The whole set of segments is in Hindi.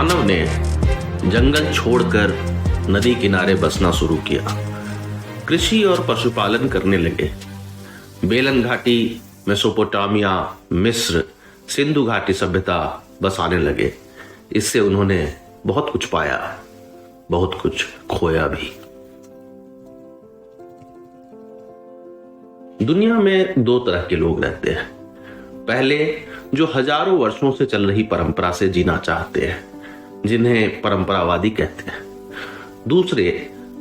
मानव ने जंगल छोड़कर नदी किनारे बसना शुरू किया, कृषि और पशुपालन करने लगे। बेलन घाटी, मेसोपोटामिया, मिस्र, सिंधु घाटी सभ्यता बसाने लगे। इससे उन्होंने बहुत कुछ पाया, बहुत कुछ खोया भी। दुनिया में दो तरह के लोग रहते हैं। पहले, जो हजारों वर्षों से चल रही परंपरा से जीना चाहते हैं, जिन्हें परंपरावादी कहते हैं। दूसरे,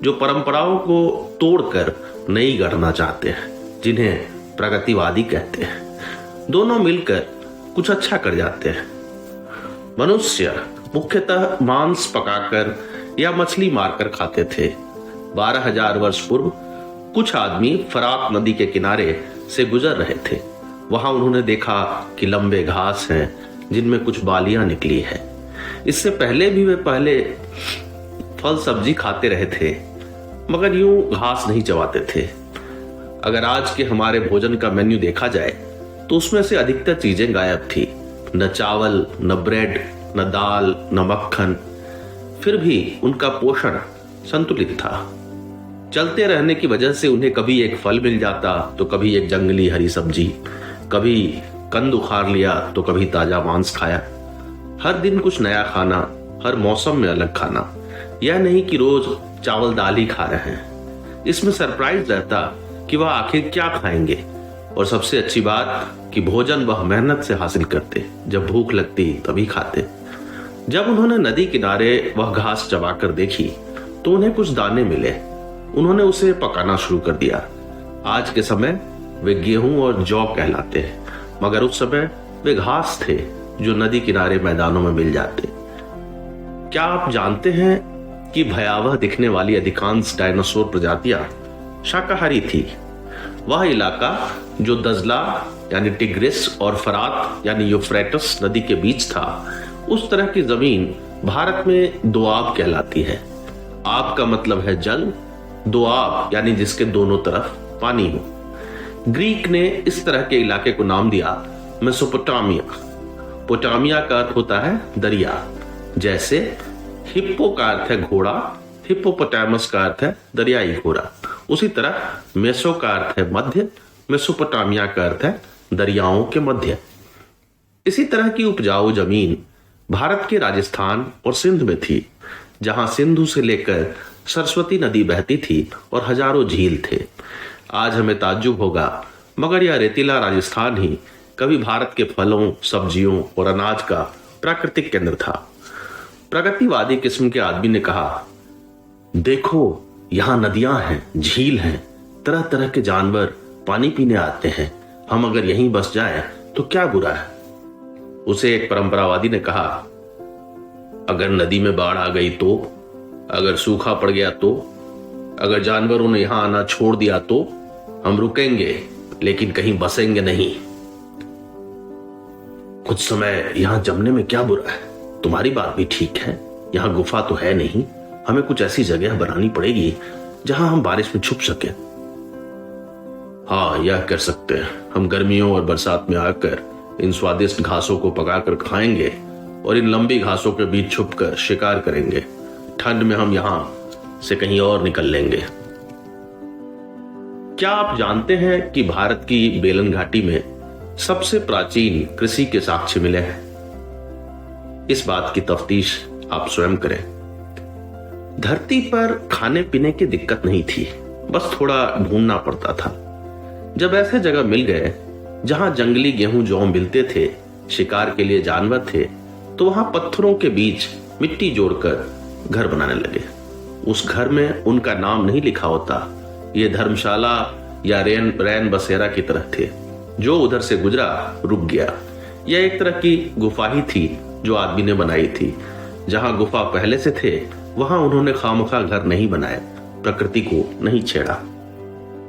जो परंपराओं को तोड़कर नई गढ़ना चाहते हैं, जिन्हें प्रगतिवादी कहते हैं। दोनों मिलकर कुछ अच्छा कर जाते हैं। मनुष्य मुख्यतः मांस पकाकर या मछली मारकर खाते थे। 12,000 वर्ष पूर्व कुछ आदमी फरात नदी के किनारे से गुजर रहे थे। वहां उन्होंने देखा कि लंबे घास हैं जिनमें कुछ बालियां निकली है। इससे पहले भी वे फल सब्जी खाते रहे थे, मगर यूं घास नहीं चबाते थे। अगर आज के हमारे भोजन का मेन्यू देखा जाए तो उसमें से अधिकतर चीजें गायब थी। न चावल, न ब्रेड, न दाल, न मक्खन। फिर भी उनका पोषण संतुलित था। चलते रहने की वजह से उन्हें कभी एक फल मिल जाता तो कभी एक जंगली हरी सब्जी, कभी कंद उखाड़ लिया तो कभी ताजा मांस खाया। हर दिन कुछ नया खाना, हर मौसम में अलग खाना। यह नहीं कि रोज चावल दाल ही खा रहे हैं। इसमें सरप्राइज रहता कि वह आखिर क्या खाएंगे। और सबसे अच्छी बात कि भोजन वह मेहनत से हासिल करते, जब भूख लगती तभी खाते। जब उन्होंने नदी किनारे वह घास चबाकर देखी तो उन्हें कुछ दाने मिले। उन्होंने उसे पकाना शुरू कर दिया। आज के समय वे गेहूं और जौ कहलाते हैं, मगर उस समय वे घास थे जो नदी किनारे मैदानों में मिल जाते। क्या आप जानते हैं कि भयावह दिखने वाली अधिकांश डायनासोर प्रजातियां शाकाहारी थी? वह इलाका जो दजला यानी टिग्रिस और फरात यानी यूफ्रेटस नदी के बीच था, उस तरह की जमीन भारत में दोआब कहलाती है। आब का मतलब है जल, दोआब यानी जिसके दोनों तरफ पानी हो। ग्रीक ने इस तरह के इलाके को नाम दिया मेसोपोटामिया। पोटामिया का अर्थ होता है दरिया। जैसे हिप्पो का अर्थ है घोड़ा, हिप्पोपोटामस का अर्थ है दरियाई घोड़ा। उसी तरह मेसो का अर्थ है मध्य, मेसोपोटामिया का अर्थ है दरियाओं के मध्य। इसी तरह की उपजाऊ जमीन भारत के राजस्थान और सिंध में थी, जहां सिंधु से लेकर सरस्वती नदी बहती थी और हजारों झील थे। आज हमें ताज्जुब होगा, मगर यह रेतीला राजस्थान ही कभी भारत के फलों, सब्जियों और अनाज का प्राकृतिक केंद्र था। प्रगतिवादी किस्म के आदमी ने कहा, देखो यहाँ नदियां हैं, झील हैं, तरह तरह के जानवर पानी पीने आते हैं। हम अगर यहीं बस जाएं तो क्या बुरा है? उसे एक परंपरावादी ने कहा, अगर नदी में बाढ़ आ गई तो, अगर सूखा पड़ गया तो, अगर जानवरों ने यहां आना छोड़ दिया तो हम रुकेंगे, लेकिन कहीं बसेंगे नहीं। कुछ समय यहां जमने में क्या बुरा है? तुम्हारी बात भी ठीक है। यहां गुफा तो है नहीं, हमें कुछ ऐसी जगह बनानी पड़ेगी जहां हम बारिश में छुप सके। हाँ, यह कर सकते हैं। हम गर्मियों और बरसात में आकर इन स्वादिष्ट घासों को पकाकर खाएंगे और इन लंबी घासों के बीच छुपकर शिकार करेंगे। ठंड में हम यहां से कहीं और निकल लेंगे। क्या आप जानते हैं कि भारत की बेलन घाटी में सबसे प्राचीन कृषि के साक्ष्य मिले हैं? इस बात की तफ्तीश आप स्वयं करें। धरती पर खाने पीने की दिक्कत नहीं थी, बस थोड़ा ढूंढना पड़ता था। जब ऐसे जगह मिल गए जहां जंगली गेहूं जौ मिलते थे, शिकार के लिए जानवर थे, तो वहां पत्थरों के बीच मिट्टी जोड़कर घर बनाने लगे। उस घर में उनका नाम नहीं लिखा होता। ये धर्मशाला या रैन बसेरा की तरह थे। जो उधर से गुजरा रुक गया। यह एक तरह की गुफा ही थी जो आदमी ने बनाई थी। जहां गुफा पहले से थे वहां उन्होंने खामखा घर नहीं बनाया, प्रकृति को नहीं छेड़ा।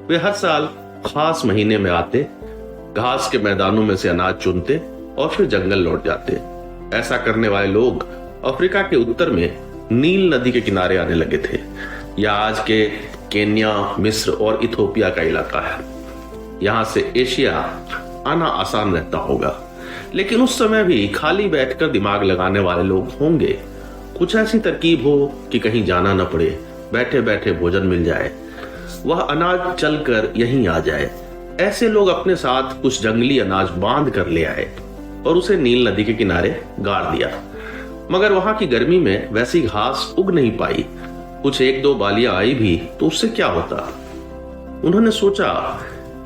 वे हर साल खास महीने में आते, घास के मैदानों में से अनाज चुनते और फिर जंगल लौट जाते। ऐसा करने वाले लोग अफ्रीका के उत्तर में नील नदी के किनारे आने लगे थे। यह आज के केन्या, मिस्र और इथोपिया का इलाका है। यहां से एशिया आना आसान रहता होगा, लेकिन उस समय भी खाली बैठकर दिमाग लगाने वाले लोग होंगे। कुछ ऐसी तरकीब हो कि कहीं जाना न पड़े, बैठे बैठे भोजन मिल जाए, वह अनाज चलकर यहीं आ जाए। ऐसे लोग अपने साथ कुछ जंगली अनाज बांध कर ले आए और उसे नील नदी के किनारे गाड़ दिया। मगर वहां की गर्मी में वैसी घास उग नहीं पाई। कुछ एक दो बालियां आई भी तो उससे क्या होता। उन्होंने सोचा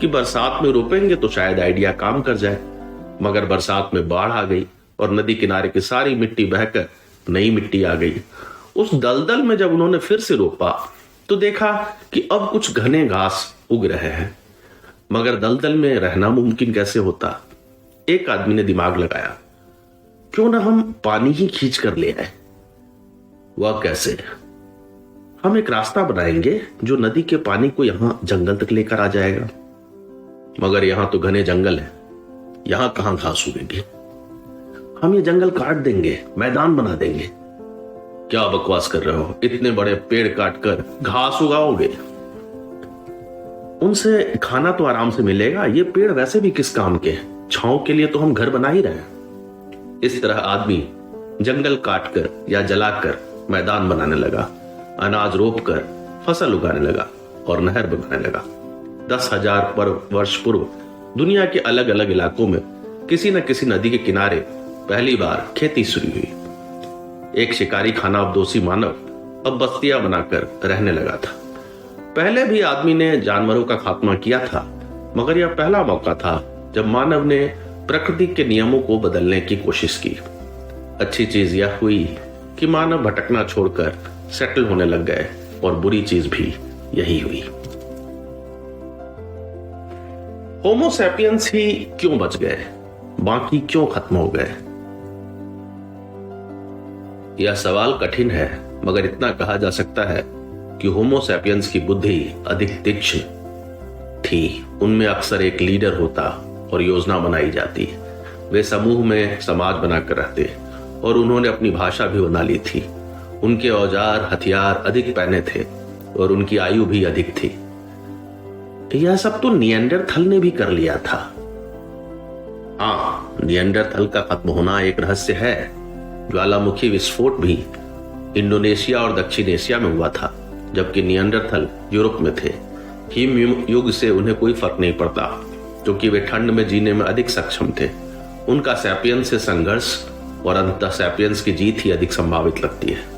कि बरसात में रोपेंगे तो शायद आइडिया काम कर जाए। मगर बरसात में बाढ़ आ गई और नदी किनारे की सारी मिट्टी बहकर नई मिट्टी आ गई। उस दलदल में जब उन्होंने फिर से रोपा तो देखा कि अब कुछ घने घास उग रहे हैं। मगर दलदल में रहना मुमकिन कैसे होता। एक आदमी ने दिमाग लगाया, क्यों ना हम पानी ही खींच कर ले आए। वह कैसे? हम एक रास्ता बनाएंगे जो नदी के पानी को यहां जंगल तक लेकर आ जाएगा। मगर यहां तो घने जंगल है, यहां कहां घास उगेगी। हम ये जंगल काट देंगे, मैदान बना देंगे। क्या बकवास कर रहे हो? इतने बड़े पेड़ काटकर घास उगाओगे? उनसे खाना तो आराम से मिलेगा। ये पेड़ वैसे भी किस काम के? छांव के लिए तो हम घर बना ही रहे। इस तरह आदमी जंगल काटकर या जलाकर मैदान बनाने लगा, अनाज रोपकर फसल उगाने लगा और नहर बनाने लगा। 10,000 वर्ष पूर्व दुनिया के अलग अलग इलाकों में किसी न किसी नदी के किनारे पहली बार खेती शुरू हुई। एक शिकारी खानाबदोशी मानव अब बस्तियां बनाकर रहने लगा था। पहले भी आदमी ने जानवरों का खात्मा किया था, मगर यह पहला मौका था जब मानव ने प्रकृति के नियमों को बदलने की कोशिश की। अच्छी चीज यह हुई कि मानव भटकना छोड़कर सेटल होने लग गए और बुरी चीज भी यही हुई। होमो सैपियंस ही क्यों बच गए, बाकी क्यों खत्म हो गए? यह सवाल कठिन है, मगर इतना कहा जा सकता है कि होमो सैपियंस की बुद्धि अधिक तीक्ष्ण थी। उनमें अक्सर एक लीडर होता और योजना बनाई जाती। वे समूह में समाज बनाकर रहते और उन्होंने अपनी भाषा भी बना ली थी। उनके औजार हथियार अधिक पहने थे और उनकी आयु भी अधिक थी। यह सब तो निएंडरथल ने भी कर लिया था। हाँ, निएंडरथल का खत्म होना एक रहस्य है। ज्वालामुखी विस्फोट भी इंडोनेशिया और दक्षिण एशिया में हुआ था, जबकि निएंडरथल यूरोप में थे। हिम युग से उन्हें कोई फर्क नहीं पड़ता, क्योंकि वे ठंड में जीने में अधिक सक्षम थे। उनका सैपियंस से संघर्ष और अंततः सैपियंस की जीत ही अधिक संभावित लगती है।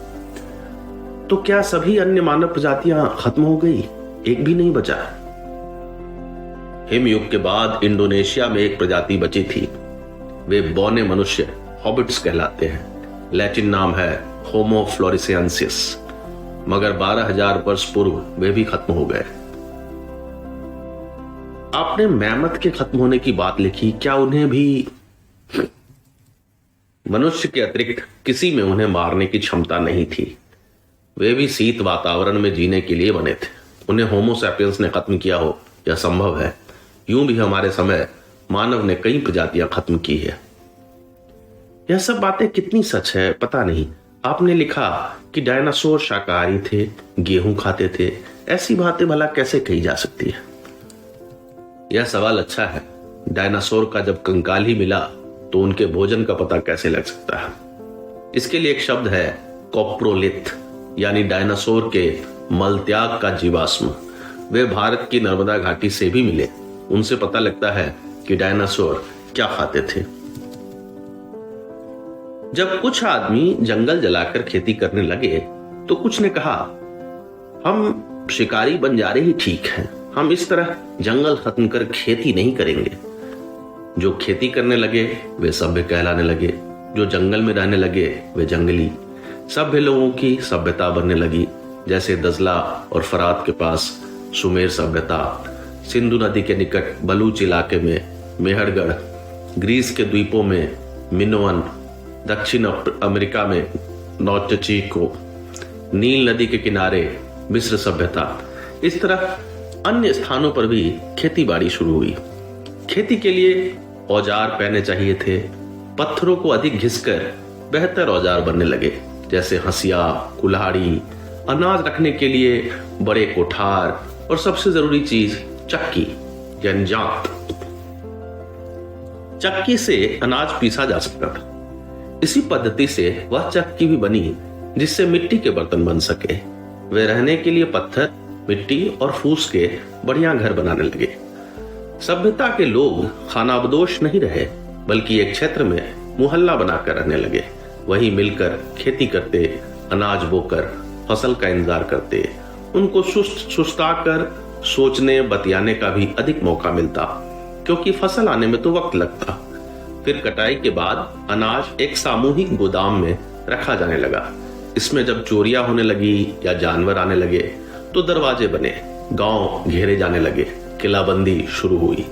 तो क्या सभी अन्य मानव प्रजातियां खत्म हो गई? एक भी नहीं बचा। हिमयुग के बाद इंडोनेशिया में एक प्रजाति बची थी। वे बौने मनुष्य हॉबिट्स कहलाते हैं। लैटिन नाम है होमो फ्लोरिसेंसिस। मगर 12,000 वर्ष पूर्व वे भी खत्म हो गए। आपने मैमथ के खत्म होने की बात लिखी, क्या उन्हें भी? मनुष्य के अतिरिक्त किसी में उन्हें मारने की क्षमता नहीं थी। वे भी शीत वातावरण में जीने के लिए बने थे। उन्हें होमो सैपियंस ने खत्म किया हो, यह संभव है। यूं भी हमारे समय मानव ने कई प्रजातियां खत्म की है। यह सब बातें कितनी सच है पता नहीं। आपने लिखा कि डायनासोर शाकाहारी थे, गेहूं खाते थे। ऐसी बातें भला कैसे कही जा सकती है? यह सवाल अच्छा है। डायनासोर का जब कंकाल ही मिला तो उनके भोजन का पता कैसे लग सकता है? इसके लिए एक शब्द है कोप्रोलिथ, यानी डायनासोर के मलत्याग का जीवाश्म। वे भारत की नर्मदा घाटी से भी मिले। उनसे पता लगता है कि डायनासोर क्या खाते थे। जब कुछ आदमी जंगल जलाकर खेती करने लगे तो कुछ ने कहा, हम शिकारी बन जा रहे ही ठीक है। हम इस तरह जंगल खत्म कर खेती नहीं करेंगे। जो खेती करने लगे वे सभ्य कहलाने लगे। जो जंगल में रहने लगे वे जंगली। सभ्य लोगों की सभ्यता बनने लगी, जैसे दजला और फरात के पास सुमेर सभ्यता, सिंधु नदी के निकट बलूच इलाके में मेहरगढ़, ग्रीस के द्वीपों में मिनोअन, दक्षिण अमेरिका में नौचचिको, नील नदी के किनारे मिस्र सभ्यता। इस तरह अन्य स्थानों पर भी खेती बाड़ी शुरू हुई। खेती के लिए औजार पहने चाहिए थे। पत्थरों को अधिक घिसकर बेहतर औजार बनने लगे, जैसे हंसिया, कुल्हाड़ी, अनाज रखने के लिए बड़े कोठार और सबसे जरूरी चीज चक्की यानी जांत। चक्की से अनाज पीसा जा सकता था। इसी पद्धति से वह चक्की भी बनी जिससे मिट्टी के बर्तन बन सके। वे रहने के लिए पत्थर, मिट्टी और फूस के बढ़िया घर बनाने लगे। सभ्यता के लोग खानाबदोश नहीं रहे, बल्कि एक क्षेत्र में मोहल्ला बनाकर रहने लगे। वहीं मिलकर खेती करते, अनाज बोकर फसल का इंतजार करते। उनको सुस्ताकर सोचने बतियाने का भी अधिक मौका मिलता, क्योंकि फसल आने में तो वक्त लगता। फिर कटाई के बाद अनाज एक सामूहिक गोदाम में रखा जाने लगा। इसमें जब चोरियां होने लगी या जानवर आने लगे तो दरवाजे बने, गांव घेरे जाने लगे, किलाबंदी शुरू हुई।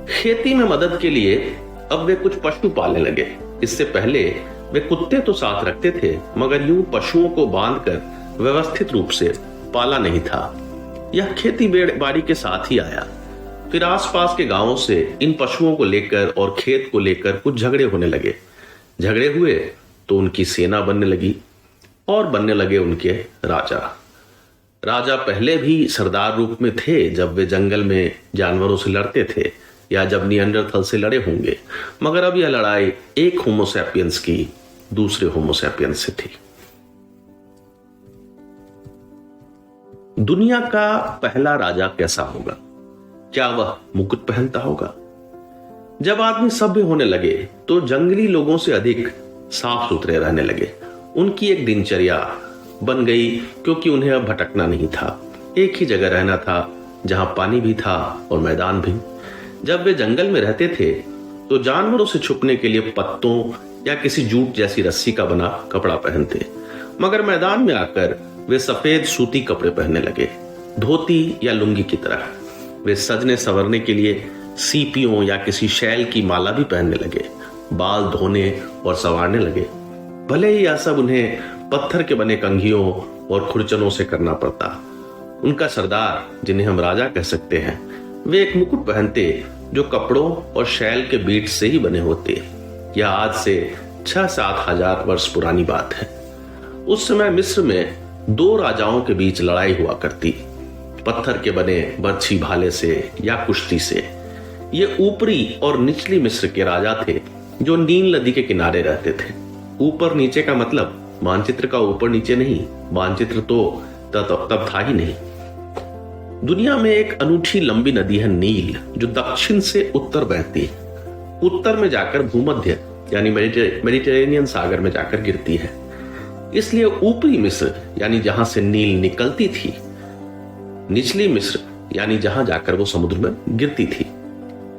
खेती में मदद के लिए अब वे कुछ पशु पालने लगे। इससे पहले वे कुत्ते तो साथ रखते थे, मगर यूं पशुओं को बांधकर व्यवस्थित रूप से पाला नहीं था। यह खेती बाड़ी के साथ ही आया। फिर आसपास के गांवों से इन पशुओं को लेकर और खेत को लेकर कुछ झगड़े होने लगे। झगड़े हुए तो उनकी सेना बनने लगी और बनने लगे उनके राजा। राजा पहले भी सरदार रूप में थे, जब वे जंगल में जानवरों से लड़ते थे या जब निएंडरथल से लड़े होंगे, मगर अब यह लड़ाई एक होमोसैपियंस की दूसरे होमोसैपियंस से थी। दुनिया का पहला राजा कैसा होगा? क्या वह मुकुट पहनता होगा? जब आदमी सभ्य होने लगे तो जंगली लोगों से अधिक साफ सुथरे रहने लगे। उनकी एक दिनचर्या बन गई, क्योंकि उन्हें अब भटकना नहीं था। एक ही जगह रहना था, जहां पानी भी था और मैदान भी। जब वे जंगल में रहते थे तो जानवरों से छुपने के लिए पत्तों या किसी जूट जैसी रस्सी का बना कपड़ा पहनते, मगर मैदान में आकर वे सफेद सूती कपड़े पहनने लगे, धोती या लुंगी की तरह। वे सजने संवरने के लिए सीपियों या किसी शैल की माला भी पहनने लगे, बाल धोने और संवारने लगे। भले ही यह सब उन्हें पत्थर के बने कंघियों और खुरचनों से करना पड़ता। उनका सरदार, जिन्हें हम राजा कह सकते हैं, वे एक मुकुट पहनते जो कपड़ों और शैल के बीट से ही बने होते। यह आज से 6-7 हजार वर्ष पुरानी बात है। उस समय मिस्र में 2 राजाओं के बीच लड़ाई हुआ करती, पत्थर के बने बर्छी भाले से या कुश्ती से। ये ऊपरी और निचली मिस्र के राजा थे, जो नील नदी के किनारे रहते थे। ऊपर नीचे का मतलब मानचित्र का ऊपर नीचे नहीं, मानचित्र तो तब था ही नहीं। दुनिया में एक अनूठी लंबी नदी है नील, जो दक्षिण से उत्तर बहती है। उत्तर में जाकर भूमध्य यानी मेडिटेरेनियन सागर में जाकर गिरती है। इसलिए ऊपरी मिस्र यानी जहां से नील निकलती थी, निचली मिस्र यानी जहां जाकर वो समुद्र में गिरती थी।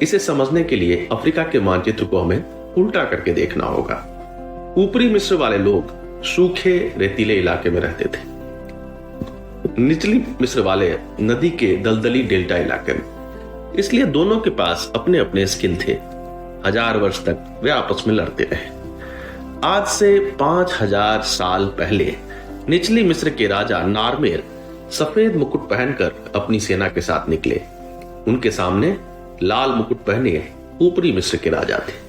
इसे समझने के लिए अफ्रीका के मानचित्र को हमें उल्टा करके देखना होगा। ऊपरी मिस्र वाले लोग सूखे रेतीले इलाके में रहते थे, निचली मिस्र वाले नदी के दलदली डेल्टा इलाके में। इसलिए दोनों के पास अपने अपने स्किल थे। 1000 वर्ष तक वे आपस में लड़ते रहे। आज से 5000 साल पहले निचली मिस्र के राजा नारमेर सफेद मुकुट पहनकर अपनी सेना के साथ निकले। उनके सामने लाल मुकुट पहने ऊपरी मिस्र के राजा थे।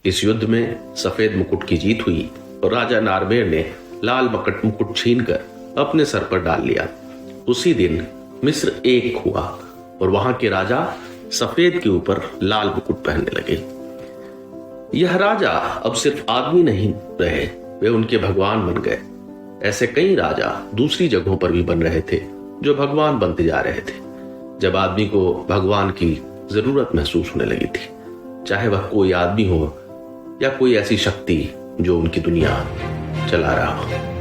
इस युद्ध में सफेद मुकुट की जीत हुई और राजा नारमेर ने लाल मुकुट छीनकर अपने सर पर डाल लिया। उसी दिन मिस्र एक हुआ और वहां के राजा सफेद के ऊपर लाल मुकुट पहनने लगे। यह राजा अब सिर्फ आदमी नहीं रहे, वे उनके भगवान बन गए। ऐसे कई राजा दूसरी जगहों पर भी बन रहे थे, जो भगवान बनते जा रहे थे। जब आदमी को भगवान की जरूरत महसूस होने लगी थी, चाहे वह कोई आदमी हो या कोई ऐसी शक्ति जो उनकी दुनिया चला रहा हो।